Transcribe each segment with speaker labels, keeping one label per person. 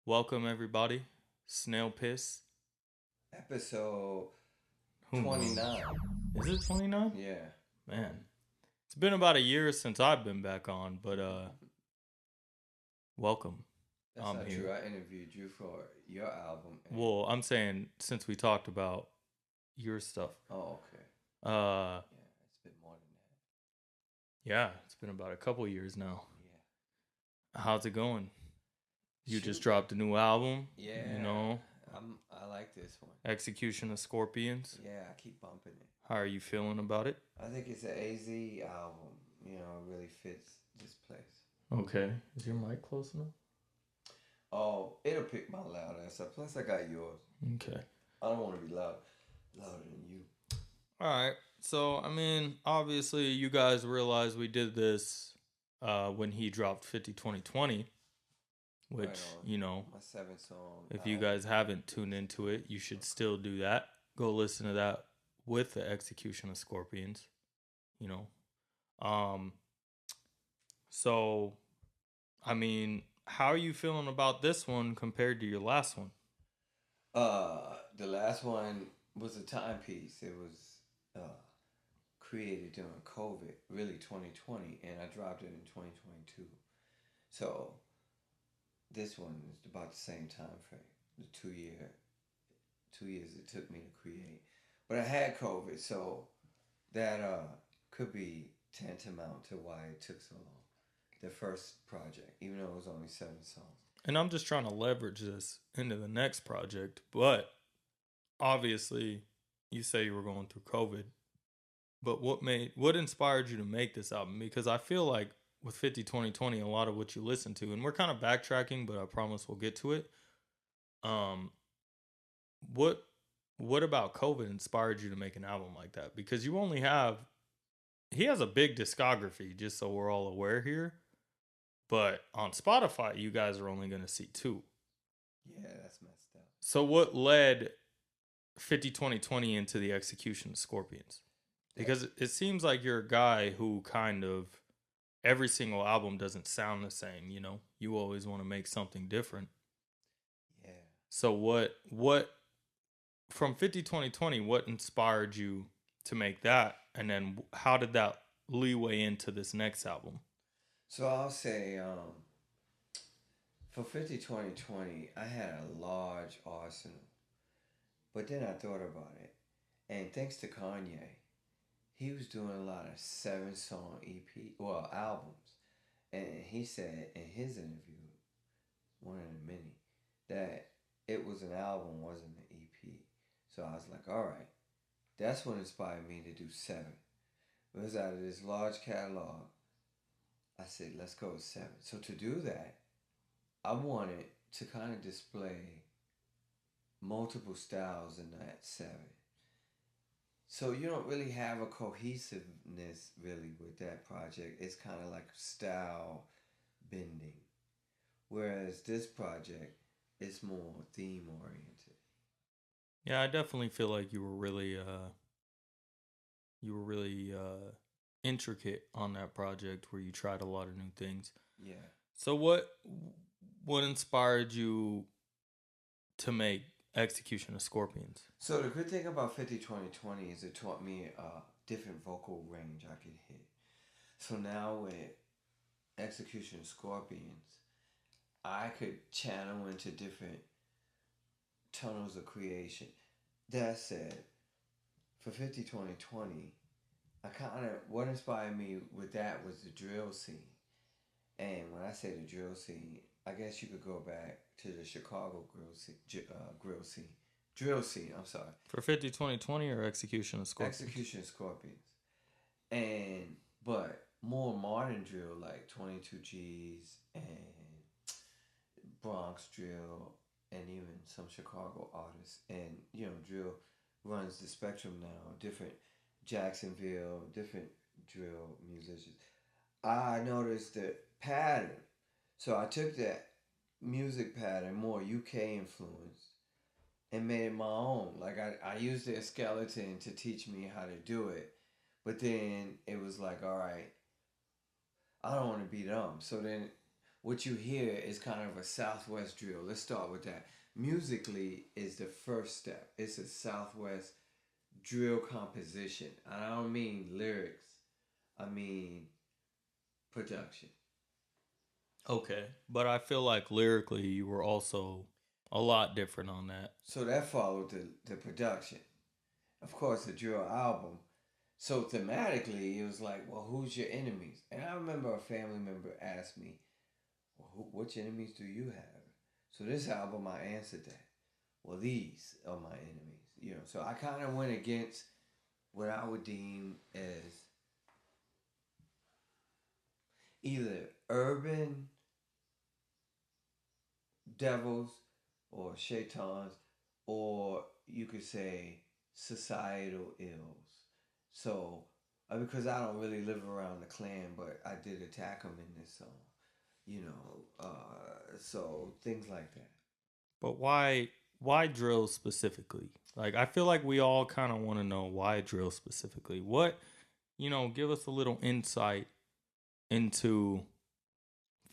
Speaker 1: Welcome everybody. Snailpiss.
Speaker 2: Episode
Speaker 1: Who knows?
Speaker 2: 29.
Speaker 1: Is it 29?
Speaker 2: Yeah.
Speaker 1: Man. It's been about a year since I've been back on, but welcome.
Speaker 2: That's
Speaker 1: I'm
Speaker 2: not
Speaker 1: here.
Speaker 2: true. I interviewed you for your album.
Speaker 1: Well, I'm saying since we talked about your stuff.
Speaker 2: Oh, okay.
Speaker 1: Uh
Speaker 2: Yeah, it's been more than
Speaker 1: yeah, it's been about a couple years now.
Speaker 2: that.
Speaker 1: How's it going? You
Speaker 2: Shoot.
Speaker 1: just dropped a new album.
Speaker 2: Yeah.
Speaker 1: You know,
Speaker 2: I like this one.
Speaker 1: Execution of Scorpions.
Speaker 2: Yeah, I keep bumping it.
Speaker 1: How are you feeling about it?
Speaker 2: I think it's an AZ album. You know, it really fits this place.
Speaker 1: Okay. Is your mic close enough?
Speaker 2: Oh, it'll pick my loud ass up. Plus, I got yours.
Speaker 1: Okay.
Speaker 2: I don't want to be louder than you.
Speaker 1: All right. So, I mean, obviously, you guys realize we did this when he dropped 50 2020, which,
Speaker 2: Right on.
Speaker 1: you know,
Speaker 2: My 7 song.
Speaker 1: if you guys haven't tuned into it, you should still do that. Go listen to that with the Execution of Scorpions, you know. So, I mean, how are you feeling about this one compared to your last one?
Speaker 2: The last one was a timepiece. It was created during COVID, really 2020, and I dropped it in 2022. So this one is about the same time frame, the 2 years it took me to create. But I had COVID, so that could be tantamount to why it took so long. The first project, even though it was only 7 songs.
Speaker 1: And I'm just trying to leverage this into the next project, but obviously you say you were going through COVID. But what inspired you to make this album? Because I feel like with 50 2020, a lot of what you listen to, and we're kind of backtracking, but I promise we'll get to it. Um what about COVID inspired you to make an album like that? Because you only have he has a big discography, just so we're all aware here. But on Spotify, you guys are only gonna see two.
Speaker 2: Yeah, that's messed up.
Speaker 1: So what led 50 2020 into the Execution of Scorpions? Because it seems like you're a guy who kind of every single album doesn't sound the same, you know? You always want to make something different.
Speaker 2: Yeah.
Speaker 1: So what from 50 2020, what inspired you to make that? And then how did that leeway into this next album?
Speaker 2: So I'll say for 50 2020, I had a large arsenal. But then I thought about it. And thanks to Kanye, he was doing a lot of 7 song albums. And he said in his interview, one of the many, that it was an album, wasn't an EP. So I was like, all right, that's what inspired me to do 7. It was out of this large catalog. I said, let's go with 7. So to do that, I wanted to kind of display multiple styles in that 7. So you don't really have a cohesiveness really with that project. It's kind of like style bending. Whereas this project is more theme oriented.
Speaker 1: Yeah, I definitely feel like you were really intricate on that project where you tried a lot of new things.
Speaker 2: Yeah.
Speaker 1: So what inspired you to make Execution of Scorpions?
Speaker 2: So the good thing about 50 20 20 is it taught me a different vocal range I could hit. So now with Execution of Scorpions, I could channel into different tunnels of creation. That said, for 50 20 20, what inspired me with that was the drill scene. And when I say the drill scene, I guess you could go back to the Chicago drill scene. I'm sorry.
Speaker 1: For 50 20 20 or Execution of Scorpions?
Speaker 2: Execution Scorpions. But more modern drill like 22 G's and Bronx drill and even some Chicago artists. And, drill runs the spectrum now. Different Jacksonville, different drill musicians. I noticed the pattern. So I took that music pattern, more UK influence, and made it my own. Like I used their skeleton to teach me how to do it. But then it was like, all right, I don't want to be them. So then what you hear is kind of a Southwest drill. Let's start with that. Musically is the first step. It's a Southwest drill composition. I don't mean lyrics. I mean production.
Speaker 1: Okay, but I feel like lyrically you were also a lot different on that.
Speaker 2: So that followed the production. Of course, the drill album. So thematically, it was like, well, who's your enemies? And I remember a family member asked me, well, which enemies do you have? So this album, I answered that. Well, these are my enemies. So I kind of went against what I would deem as either urban devils or shaitans, or you could say societal ills. So, because I don't really live around the Klan, but I did attack them in this song, so things like that.
Speaker 1: But why drill specifically? Like I feel like we all kind of want to know why drill specifically. What, give us a little insight into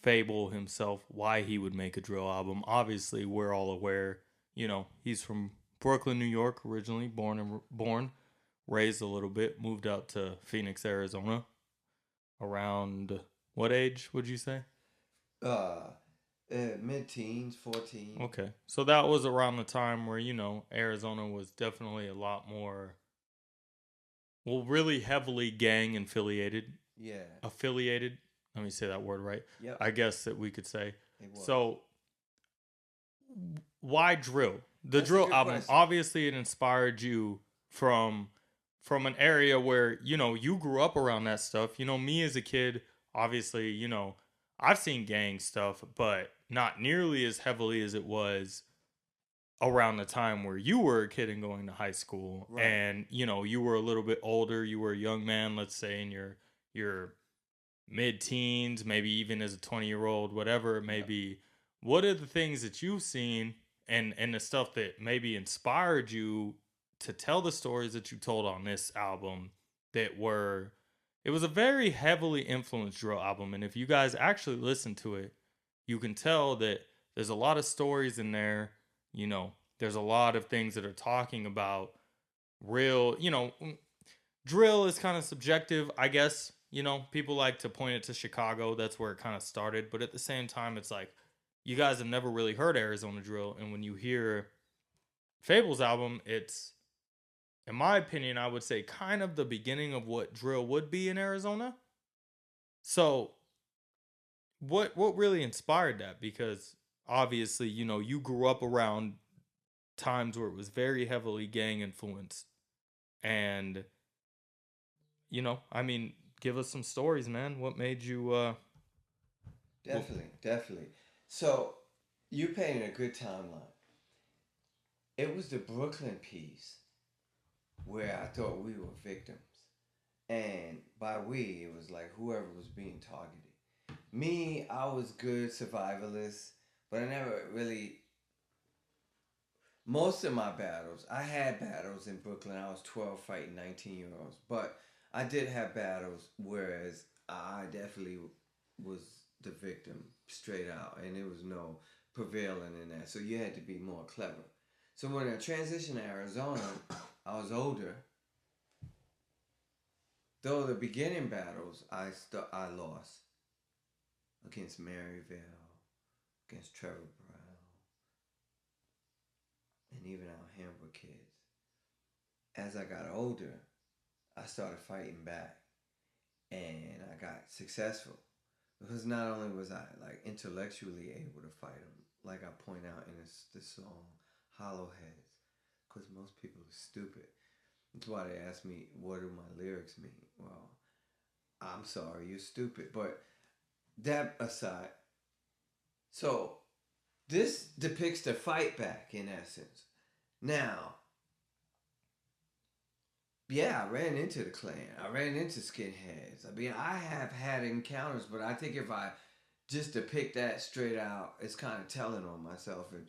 Speaker 1: Fabel himself, why he would make a drill album. Obviously, we're all aware, he's from Brooklyn, New York, originally born, raised a little bit, moved out to Phoenix, Arizona. Around what age would you say?
Speaker 2: Uh, Mid-teens, 14.
Speaker 1: Okay, so that was around the time where Arizona was definitely a lot more, well, really heavily gang affiliated.
Speaker 2: Yeah.
Speaker 1: Affiliated. Let me say that word right.
Speaker 2: Yep.
Speaker 1: I guess that we could say.
Speaker 2: It was.
Speaker 1: So why drill? The
Speaker 2: That's
Speaker 1: drill album,
Speaker 2: question.
Speaker 1: obviously it inspired you from an area where, you grew up around that stuff. Me as a kid, obviously, I've seen gang stuff, but not nearly as heavily as it was around the time where you were a kid and going to high school.
Speaker 2: Right.
Speaker 1: And, you were a little bit older, you were a young man, let's say in your mid-teens, maybe even as a 20-year-old, whatever it may be. What are the things that you've seen and the stuff that maybe inspired you to tell the stories that you told on this album that were, it was a very heavily influenced drill album, and if you guys actually listen to it, you can tell that there's a lot of stories in there. There's a lot of things that are talking about real, drill is kind of subjective, I guess. People like to point it to Chicago. That's where it kind of started. But at the same time, it's like, you guys have never really heard Arizona drill. And when you hear Fabel's album, it's, in my opinion, I would say kind of the beginning of what drill would be in Arizona. So what really inspired that? Because obviously, you grew up around times where it was very heavily gang influenced. And, I mean, give us some stories, man. What made you
Speaker 2: Definitely. So you painted a good timeline. It was the Brooklyn piece where I thought we were victims. And by we, it was like whoever was being targeted. Me, I was good survivalist, but I never really. Most of my battles, I had battles in Brooklyn. I was 12 fighting 19-year-olds. But I did have battles, whereas I definitely was the victim straight out. And there was no prevailing in that. So you had to be more clever. So when I transitioned to Arizona, I was older. Though the beginning battles, I lost against Maryville, against Trevor Brown, and even our Hamburg kids. As I got older, I started fighting back, and I got successful. Because not only was I like intellectually able to fight them, like I point out in this song, Hollow Heads, because most people are stupid. That's why they ask me, what do my lyrics mean? Well, I'm sorry, you're stupid. But that aside, so this depicts the fight back in essence. Now, yeah, I ran into the Klan. I ran into skinheads. I mean, I have had encounters, but I think if I just depict that straight out, it's kind of telling on myself. And,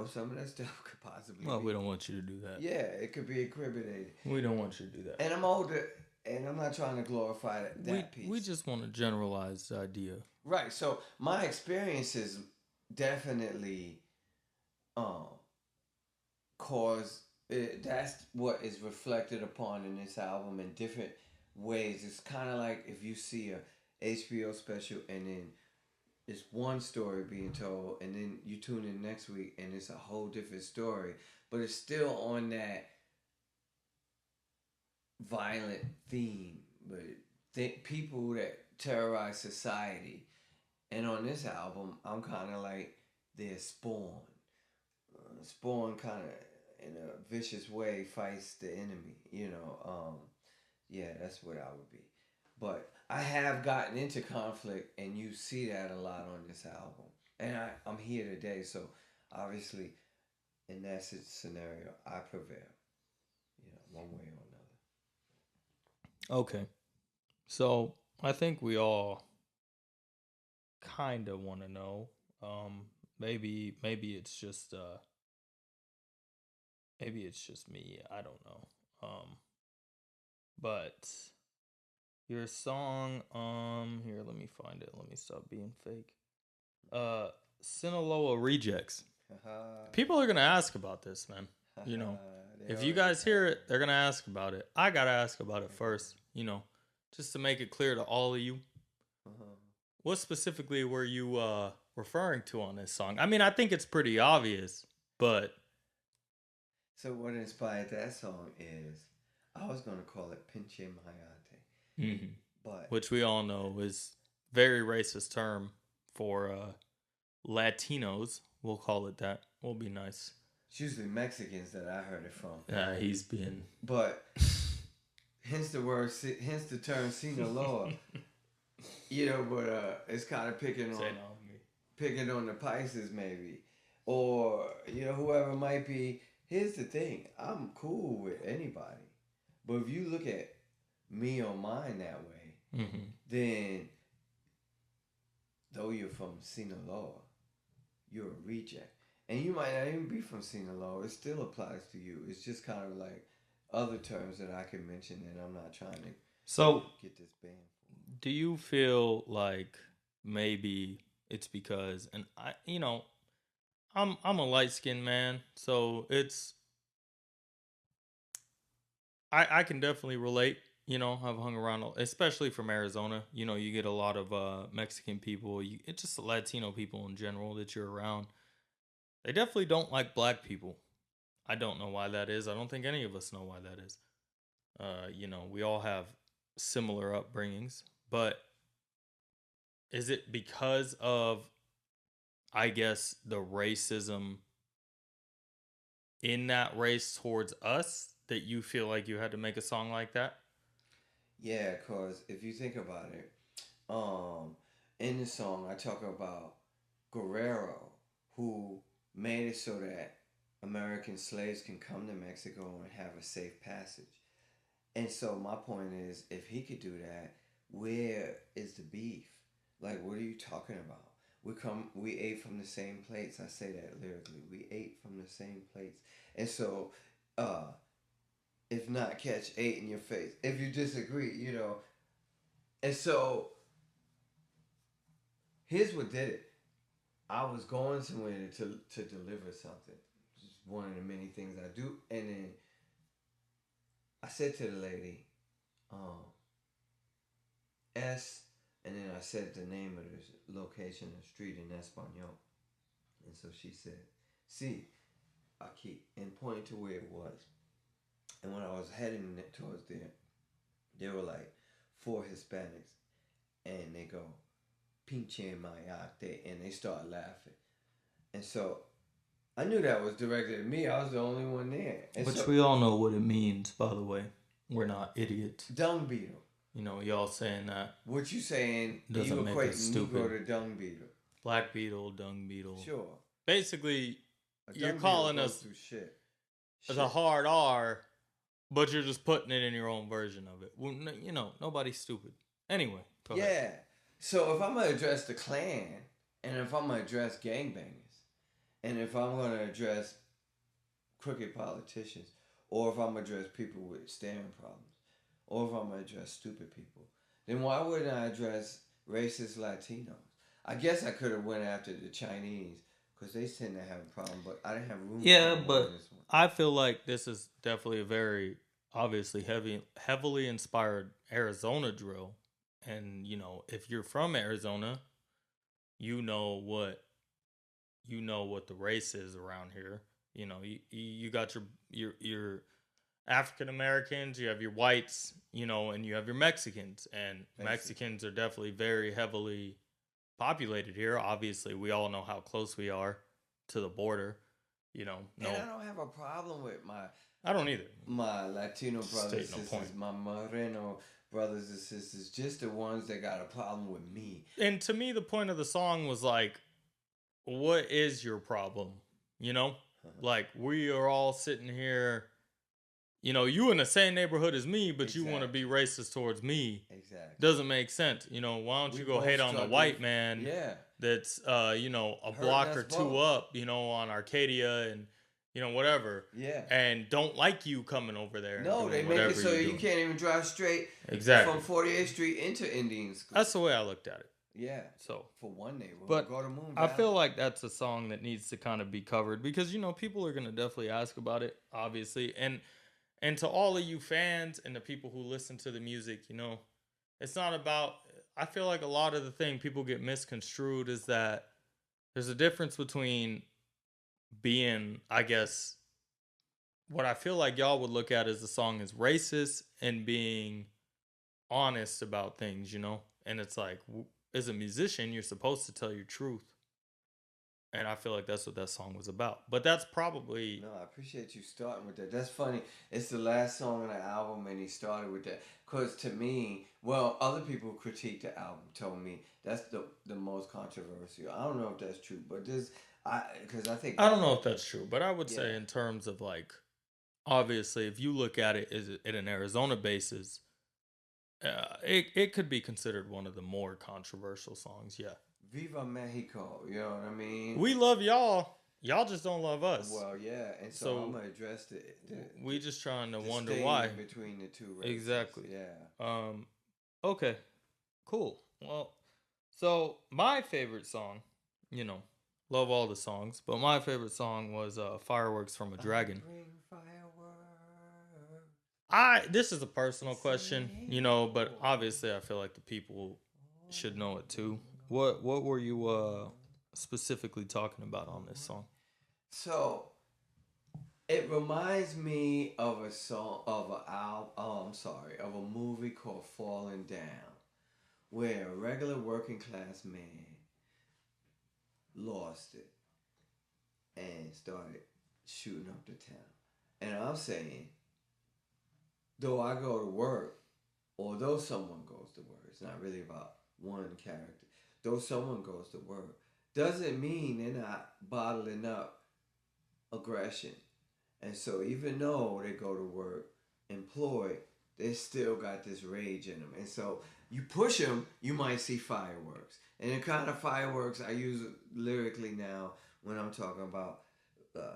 Speaker 2: some of that stuff could possibly
Speaker 1: Well, we don't want you to do that.
Speaker 2: Yeah, it could be incriminating.
Speaker 1: We don't want you to do that.
Speaker 2: And I'm older. and I'm not trying to glorify that piece.
Speaker 1: We just want to generalize the idea.
Speaker 2: Right. So my experiences definitely um cause that's what is reflected upon in this album in different ways. It's kind of like if you see a HBO special and then it's one story being told, and then you tune in next week and it's a whole different story, but it's still on that violent theme, but people that terrorize society. And on this album, I'm kind of like their spawn. Spawn kind of in a vicious way fights the enemy. Yeah, that's what I would be. But I have gotten into conflict, and you see that a lot on this album. And I'm here today, so obviously, in that scenario, I prevail. One way or another.
Speaker 1: Okay. So I think we all kind of want to know. Maybe it's just maybe it's just me. I don't know. But your song, here, let me find it. Let me stop being fake. Sinaloa Rejects. People are gonna ask about this, man. If you guys hear it, they're gonna ask about it. I gotta ask about it first. Just to make it clear to all of you. What specifically were you referring to on this song? I mean, I think it's pretty obvious, but
Speaker 2: so what inspired that song is I was gonna call it Pinche Mayate,
Speaker 1: mm-hmm. But which we all know is very racist term for Latinos. We'll call it that. We'll be nice.
Speaker 2: It's usually Mexicans that I heard it from.
Speaker 1: Yeah, he's being.
Speaker 2: But hence the term Sinaloa. But it's kind of picking on the Pisces maybe, or whoever might be. Here's the thing: I'm cool with anybody, but if you look at me on mine that way,
Speaker 1: mm-hmm.
Speaker 2: then though you're from Sinaloa, you're a reject, and you might not even be from Sinaloa. It still applies to you. It's just kind of like other terms that I can mention, and I'm not trying to get this banned.
Speaker 1: Do you feel like maybe it's because, and I'm a light-skinned man, so it's I can definitely relate. I've hung around, especially from Arizona. You get a lot of Mexican people. It's just Latino people in general that you're around. They definitely don't like black people. I don't know why that is. I don't think any of us know why that is. We all have similar upbringings, but is it because of, I guess, the racism in that race towards us that you feel like you had to make a song like that?
Speaker 2: Yeah, because if you think about it, in the song I talk about Guerrero, who made it so that American slaves can come to Mexico and have a safe passage. And so my point is, if he could do that, where is the beef? Like, what are you talking about? We ate from the same plates. I say that lyrically. We ate from the same plates. And so, if not, catch 8 in your face. If you disagree, And so, here's what did it. I was going somewhere to deliver something. Just one of the many things I do. And then I said to the lady, S, and then I said the name of the location, the street in Espanol. And so she said, "See, aquí," and pointed to where it was. And when I was heading towards there were like 4 Hispanics, and they go, "Pinche mayate," and they start laughing. And so I knew that was directed at me. I was the only one there. And
Speaker 1: which we all know what it means, by the way. We're not idiots.
Speaker 2: Dung beetle.
Speaker 1: Y'all saying that.
Speaker 2: What you saying?
Speaker 1: Doesn't make us stupid.
Speaker 2: Negro to dung beetle.
Speaker 1: Black beetle, dung beetle.
Speaker 2: Sure.
Speaker 1: Basically, you're calling us
Speaker 2: shit.
Speaker 1: as a hard R, but you're just putting it in your own version of it. Well, nobody's stupid. Anyway. Go ahead.
Speaker 2: So if I'm going to address the Klan, and if I'm going to address gangbangers, and if I'm going to address crooked politicians, or if I'm going to address people with staring problems, or if I'm gonna address stupid people, then why wouldn't I address racist Latinos? I guess I could have went after the Chinese because they tend to have a problem, but I didn't have room for
Speaker 1: Yeah,
Speaker 2: them on
Speaker 1: but
Speaker 2: this one.
Speaker 1: I feel like this is definitely a very obviously heavily inspired Arizona drill. And if you're from Arizona, you know what the race is around here. You got your African Americans, you have your whites, and you have your Mexicans. And Mexicans are definitely very heavily populated here. Obviously, we all know how close we are to the border. No.
Speaker 2: And I don't have a problem with
Speaker 1: I don't either.
Speaker 2: My Latino brothers and sisters,
Speaker 1: Point.
Speaker 2: my Moreno brothers and sisters, just the ones that got a problem with me.
Speaker 1: And to me, the point of the song was like, what is your problem? Like, we are all sitting here, you in the same neighborhood as me, but you want to be racist towards me.
Speaker 2: Exactly.
Speaker 1: Doesn't make sense. Why don't you go hate on the white man?
Speaker 2: Yeah.
Speaker 1: That's a block or two up, on Arcadia and whatever.
Speaker 2: Yeah.
Speaker 1: And don't like you coming over there.
Speaker 2: No, they make it so you can't even drive straight from 48th Street into Indian School.
Speaker 1: That's the way I looked at it.
Speaker 2: Yeah.
Speaker 1: So
Speaker 2: for one neighborhood,
Speaker 1: but
Speaker 2: go to Moon
Speaker 1: Valley. I feel like that's a song that needs to kind of be covered because people are gonna definitely ask about it, obviously, and to all of you fans and the people who listen to the music, it's not about. I feel like a lot of the thing people get misconstrued is that there's a difference between being, I guess, what I feel like y'all would look at as the song is racist and being honest about things, and it's like, as a musician, you're supposed to tell your truth. And I feel like that's what that song was about. But that's probably...
Speaker 2: No, I appreciate you starting with that. That's funny. It's the last song on the album and he started with that. Because to me, well, other people who critiqued the album told me that's the most controversial. I don't know if that's true, but because I think...
Speaker 1: I don't know if that's true, but I would say in terms of like, obviously, if you look at it as at an Arizona basis, it could be considered one of the more controversial songs, yeah.
Speaker 2: Viva Mexico, you know what I mean?
Speaker 1: We love y'all. Y'all just don't love us.
Speaker 2: Well, yeah, and so I'm gonna address
Speaker 1: we just trying to wonder why
Speaker 2: between the two races.
Speaker 1: Exactly.
Speaker 2: Yeah.
Speaker 1: Okay. Cool. Well, so my favorite song, love all the songs, but my favorite song was "Fireworks from a Dragon." This is a personal question, but obviously I feel like the people should know it too. What were you specifically talking about on this song?
Speaker 2: So it reminds me of a song of of a movie called Falling Down, where a regular working class man lost it and started shooting up the town. And I'm saying, though I go to work, or though someone goes to work, it's not really about one character. Though someone goes to work, doesn't mean they're not bottling up aggression. And so even though they go to work employed, they still got this rage in them. And so you push them, you might see fireworks. And the kind of fireworks I use lyrically now when I'm talking about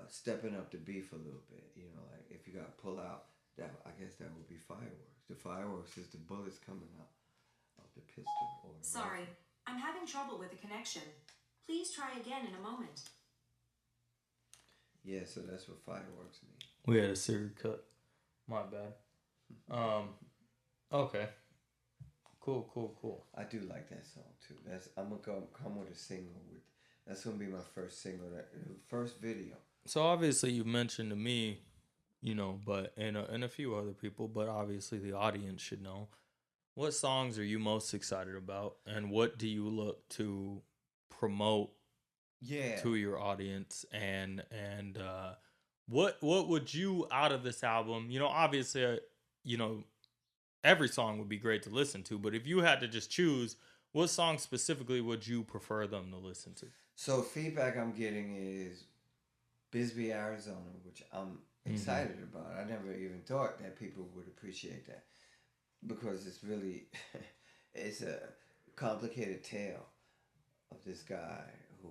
Speaker 2: stepping up the beef a little bit. Like if you got to pull out, I guess that would be fireworks. The fireworks is the bullets coming out of the pistol. Or the
Speaker 3: Sorry,
Speaker 2: rifle.
Speaker 3: I'm having trouble with the connection. Please try again in a moment.
Speaker 2: Yeah, so that's what fireworks mean.
Speaker 1: We had a Siri cut. My bad. Okay. Cool.
Speaker 2: I do like that song too. I'm gonna come with a single with. That's gonna be my first single, first video.
Speaker 1: So obviously you mentioned to me, but and a few other people, but obviously the audience should know. What songs are you most excited about, and what do you look to promote to your audience, and what would you out of this album? Obviously, every song would be great to listen to, but if you had to just choose, what song specifically would you prefer them to listen to?
Speaker 2: So feedback I'm getting is Bisbee, Arizona, which I'm excited about. I never even thought that people would appreciate that. Because it's really, it's a complicated tale of this guy who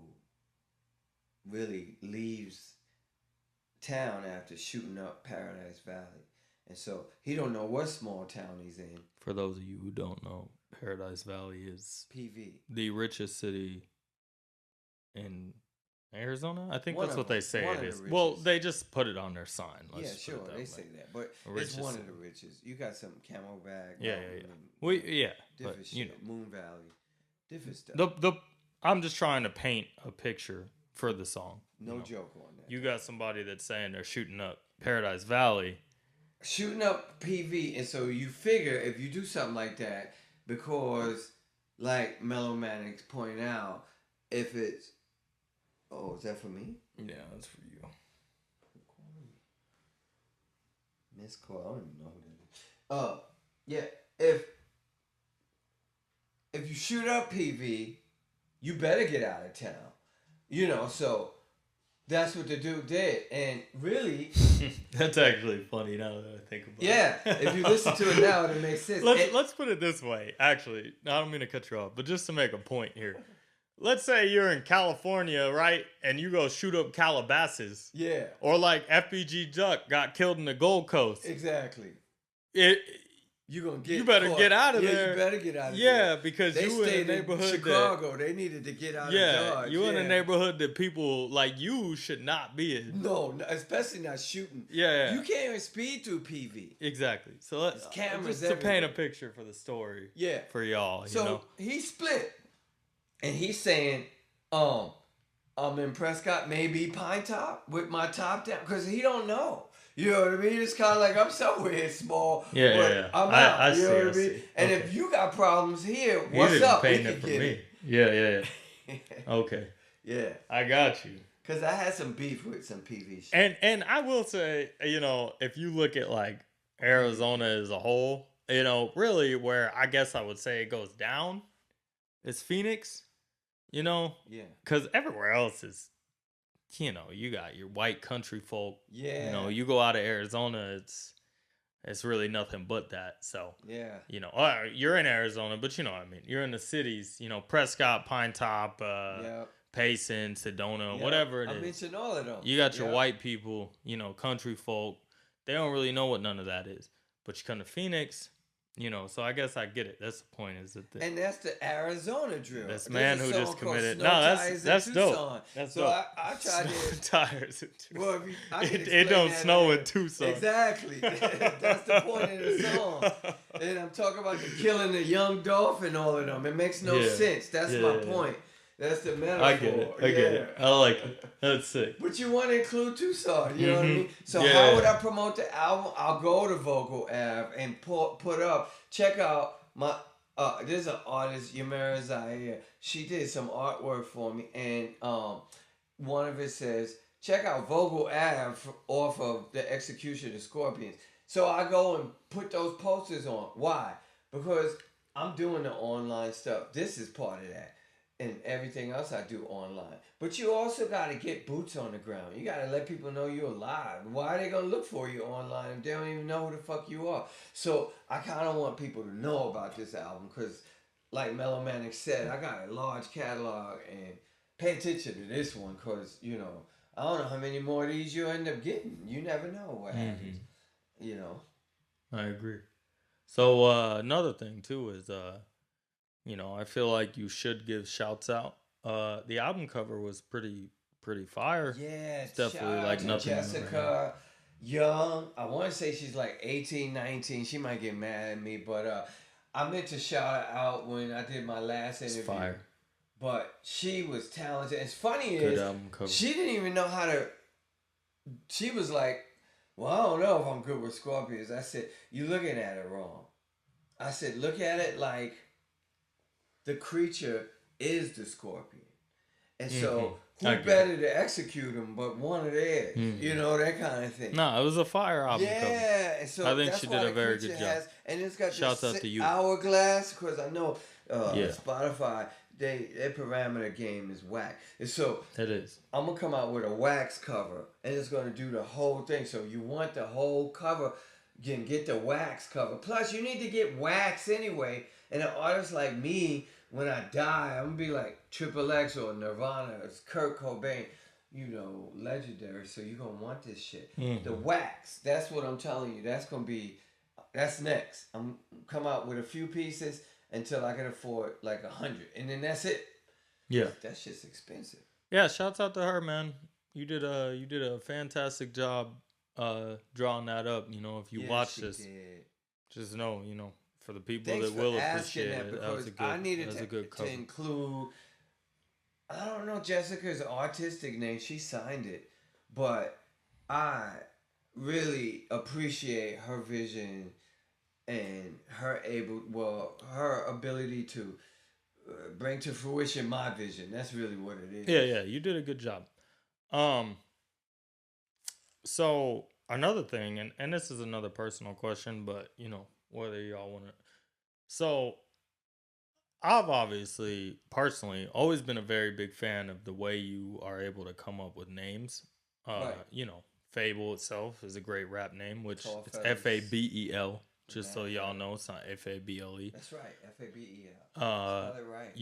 Speaker 2: really leaves town after shooting up Paradise Valley And so he don't know what small town he's in.
Speaker 1: For those of you who don't know, Paradise Valley is
Speaker 2: PV.
Speaker 1: the richest city in Arizona. I think
Speaker 2: One
Speaker 1: that's
Speaker 2: of
Speaker 1: what
Speaker 2: them.
Speaker 1: they say
Speaker 2: One
Speaker 1: it
Speaker 2: of the
Speaker 1: is. Well,
Speaker 2: richest.
Speaker 1: they just put it on their sign.
Speaker 2: Yeah,
Speaker 1: Let's
Speaker 2: sure,
Speaker 1: put it that
Speaker 2: they
Speaker 1: way.
Speaker 2: say that, but
Speaker 1: Richest
Speaker 2: it's one of
Speaker 1: city.
Speaker 2: the richest. You got some Camelback.
Speaker 1: Yeah,
Speaker 2: Mountain,
Speaker 1: yeah, yeah.
Speaker 2: and,
Speaker 1: We yeah,
Speaker 2: different
Speaker 1: but
Speaker 2: shit.
Speaker 1: you know,
Speaker 2: Moon Valley, different stuff.
Speaker 1: the I'm just trying to paint a picture for the song.
Speaker 2: No
Speaker 1: you know.
Speaker 2: joke on that.
Speaker 1: You got somebody that's saying they're shooting up Paradise Valley.
Speaker 2: Shooting up PV, and so you figure if you do something like that, because like Mellomanic's pointing out, if it's is that for me?
Speaker 1: Yeah, that's for you.
Speaker 2: Miss call. I don't even know who that is. Yeah. If you shoot up PV, you better get out of town. You know, so that's what the dude did, and really,
Speaker 1: That's actually funny now that I think about it.
Speaker 2: yeah. If you listen to it now, it makes sense.
Speaker 1: Let's put it this way. Actually, I don't mean to cut you off, but just to make a point here. Let's say you're in California, right? And you go shoot up Calabasas.
Speaker 2: Yeah.
Speaker 1: Or like FBG Duck got killed in the Gold Coast.
Speaker 2: Exactly. You gonna get.
Speaker 1: You better
Speaker 2: caught.
Speaker 1: get out of
Speaker 2: yeah,
Speaker 1: there.
Speaker 2: You better get out of there.
Speaker 1: Yeah, because
Speaker 2: they
Speaker 1: you in a
Speaker 2: stayed
Speaker 1: neighborhood
Speaker 2: Chicago. They needed to get out of Dodge.
Speaker 1: you in a neighborhood that people like you should not be in.
Speaker 2: No, especially not shooting.
Speaker 1: Yeah.
Speaker 2: You can't even speed through PV.
Speaker 1: Exactly. So let's
Speaker 2: cameras
Speaker 1: just to paint a
Speaker 2: everywhere.
Speaker 1: picture for the story.
Speaker 2: Yeah.
Speaker 1: For y'all.
Speaker 2: So
Speaker 1: you know?
Speaker 2: he split, and he's saying, I'm in Prescott, maybe Pine Top with my top down, because he don't know. You know what I mean? It's kind of like I'm somewhere small, but I'm out.
Speaker 1: I
Speaker 2: you
Speaker 1: see,
Speaker 2: know what I mean?
Speaker 1: see.
Speaker 2: And
Speaker 1: Okay.
Speaker 2: if you got problems here,
Speaker 1: He
Speaker 2: what's
Speaker 1: didn't
Speaker 2: up? We
Speaker 1: paint
Speaker 2: can
Speaker 1: it for
Speaker 2: get
Speaker 1: me.
Speaker 2: it.
Speaker 1: Yeah. Okay.
Speaker 2: Yeah.
Speaker 1: I got you.
Speaker 2: Because I had some beef with some PV shit.
Speaker 1: And I will say, you know, if you look at like Arizona as a whole, you know, really where I guess I would say it goes down is Phoenix, you know?
Speaker 2: Yeah.
Speaker 1: Because everywhere else is, you know, you got your white country folk.
Speaker 2: Yeah.
Speaker 1: You know, you go out of Arizona, it's really nothing but that. So,
Speaker 2: Yeah.
Speaker 1: you know, you're in Arizona, but you know what I mean. You're in the cities, you know, Prescott, Pine Top,
Speaker 2: Yep.
Speaker 1: Payson, Sedona,
Speaker 2: Yep.
Speaker 1: whatever it
Speaker 2: I
Speaker 1: is.
Speaker 2: mentioned all of them.
Speaker 1: You got your
Speaker 2: Yep.
Speaker 1: white people, you know, country folk. They don't really know what none of that is. But you come to Phoenix, you know, so I guess I get it. That's the point. Is that
Speaker 2: And that's the Arizona drill.
Speaker 1: this
Speaker 2: There's
Speaker 1: man
Speaker 2: a
Speaker 1: who
Speaker 2: song
Speaker 1: just
Speaker 2: called
Speaker 1: committed.
Speaker 2: Snow
Speaker 1: No,
Speaker 2: Tires
Speaker 1: that's
Speaker 2: in
Speaker 1: dope.
Speaker 2: Tucson.
Speaker 1: That's
Speaker 2: so
Speaker 1: dope.
Speaker 2: I tried
Speaker 1: Snow
Speaker 2: to.
Speaker 1: tires.
Speaker 2: Well, if you, I can
Speaker 1: It
Speaker 2: explain
Speaker 1: don't
Speaker 2: that
Speaker 1: snow
Speaker 2: later.
Speaker 1: in Tucson.
Speaker 2: Exactly. That's the point of the song. And I'm talking about the killing the young dolphin, all of them. It makes no
Speaker 1: Yeah.
Speaker 2: sense. That's
Speaker 1: Yeah,
Speaker 2: my
Speaker 1: yeah.
Speaker 2: point. That's the metaphor.
Speaker 1: I get it. I get it. I like it. That's sick.
Speaker 2: But you want to include Tucson, you know what I
Speaker 1: Mhm.
Speaker 2: mean? So
Speaker 1: Yeah.
Speaker 2: how would I promote the album? I'll go to Vocal Ave and put up. Check out my. There's an artist, Yamira Zaire. She did some artwork for me, and one of it says, check out Vocal Ave off of the Execution of Scorpions. So I go and put those posters on. Why? Because I'm doing the online stuff. This is part of that. And everything else I do online. But you also got to get boots on the ground. You got to let people know you're alive. Why are they going to look for you online if they don't even know who the fuck you are? So I kind of want people to know about this album because, like Mellomanic said, I got a large catalog and pay attention to this one because, you know, I don't know how many more of these you end up getting. You never know what happens, you know.
Speaker 1: I agree. So another thing too is you know, I feel like you should give shouts out. The album cover was pretty fire.
Speaker 2: Yeah,
Speaker 1: It's definitely
Speaker 2: shout out
Speaker 1: like
Speaker 2: to
Speaker 1: nothing.
Speaker 2: Jessica Young. I want to say she's like 18, 19. She might get mad at me, but I meant to shout her out when I did my last interview.
Speaker 1: It's fire.
Speaker 2: But she was talented. It's funny
Speaker 1: Good
Speaker 2: is
Speaker 1: album cover.
Speaker 2: she didn't even know how to. She was like, "Well, I don't know if I'm good with Scorpions." I said, "You're looking at it wrong." I said, "Look at it like the creature is the scorpion, and so
Speaker 1: I
Speaker 2: who
Speaker 1: get
Speaker 2: better to execute him but one of theirs?
Speaker 1: Mhm.
Speaker 2: You know, that kind of thing."
Speaker 1: No, it was a fire album cover.
Speaker 2: Yeah, and so
Speaker 1: I think
Speaker 2: that's
Speaker 1: she
Speaker 2: why
Speaker 1: did a
Speaker 2: the
Speaker 1: very
Speaker 2: creature
Speaker 1: good job.
Speaker 2: and it's got
Speaker 1: Shouts
Speaker 2: this
Speaker 1: out to you.
Speaker 2: hourglass because I know
Speaker 1: Yeah.
Speaker 2: Spotify their parameter game is whack, and so
Speaker 1: It is.
Speaker 2: I'm gonna come out with a wax cover, and it's gonna do the whole thing. So you want the whole cover, you can get the wax cover. Plus, you need to get wax anyway. And an artist like me, when I die, I'm gonna be like Triple X or Nirvana or Kurt Cobain. legendary. So you're gonna want this shit.
Speaker 1: Mm-hmm.
Speaker 2: The wax. That's what I'm telling you. That's next. I'm come out with a few pieces until I can afford like 100, and then that's it.
Speaker 1: Yeah,
Speaker 2: that shit's expensive.
Speaker 1: yeah. Shouts out to her, man. You did a fantastic job drawing that up. If you watch this, just know, for the people
Speaker 2: Thanks
Speaker 1: that
Speaker 2: for
Speaker 1: will
Speaker 2: asking
Speaker 1: appreciate
Speaker 2: that
Speaker 1: it,
Speaker 2: because I needed
Speaker 1: a good cover.
Speaker 2: to include. I don't know Jessica's artistic name. She signed it, but I really appreciate her vision and her ability to bring to fruition my vision. That's really what it is.
Speaker 1: Yeah, you did a good job. So another thing, and this is another personal question, but whether y'all want to. So I've obviously personally always been a very big fan of the way you are able to come up with names.
Speaker 2: Right.
Speaker 1: Fable itself is a great rap name, which
Speaker 2: Tall
Speaker 1: it's
Speaker 2: Feathers.
Speaker 1: Fabel. Just so y'all know, it's not Fable.
Speaker 2: That's right, Fabel.
Speaker 1: Spell
Speaker 2: it right.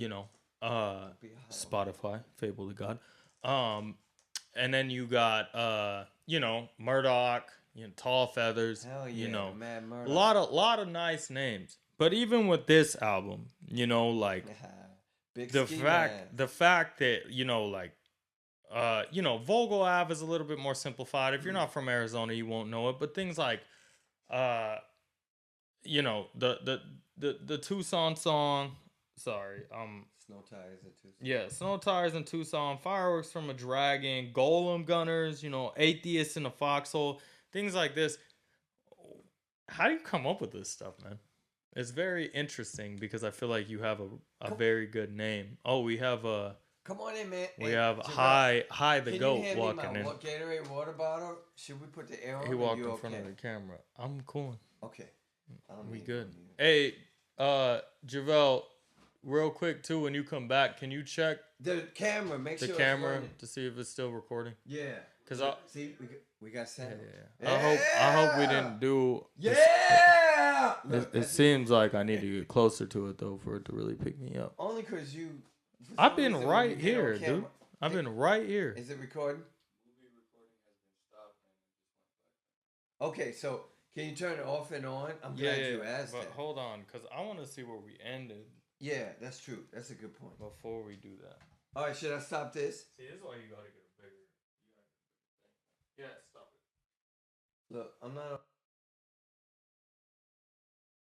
Speaker 1: Spotify, Fable the God. And then you got Murdoch, Tall Feathers.
Speaker 2: Hell yeah, Mad Murdoch.
Speaker 1: A lot of nice names. But even with this album, like
Speaker 2: Bicc
Speaker 1: the
Speaker 2: Skimask.
Speaker 1: fact that Vogel Ave is a little bit more simplified. If you're not from Arizona, you won't know it. But things like the Tucson song. Sorry,
Speaker 2: Snow Tires in Tucson.
Speaker 1: Yeah, Snow Tires in Tucson, Fireworks from a Dragon, Golem Gunners, Atheists in a Foxhole, things like this. How do you come up with this stuff, man? It's very interesting because I feel like you have a very good name. Oh, we have
Speaker 2: Come on in, man.
Speaker 1: We have Hi the Goat walking in.
Speaker 2: Gatorade water bottle? Should we put the air on?
Speaker 1: He walked in front of the camera. I'm cool.
Speaker 2: Okay.
Speaker 1: We good. Hey, Javelle, real quick too, when you come back, can you check
Speaker 2: the camera? Make sure
Speaker 1: the camera to see if it's still recording.
Speaker 2: Yeah.
Speaker 1: Cause
Speaker 2: see we got sound.
Speaker 1: Yeah. I hope we didn't do.
Speaker 2: Yeah.
Speaker 1: It seems like I need to get closer to it though for it to really pick me up.
Speaker 2: Only cause you.
Speaker 1: I've been right here, dude. I've been right here.
Speaker 2: Is it recording? Movie recording has been stopped and just went back. Okay, so can you turn it off and on? I'm glad you asked that.
Speaker 1: But hold on, because I want to see where we ended.
Speaker 2: Yeah, that's true. That's a good point.
Speaker 1: Before we do that.
Speaker 2: All right, should I stop this?
Speaker 1: See, this is why you got to get a bigger. Yeah, stop it.
Speaker 2: Look, I'm not.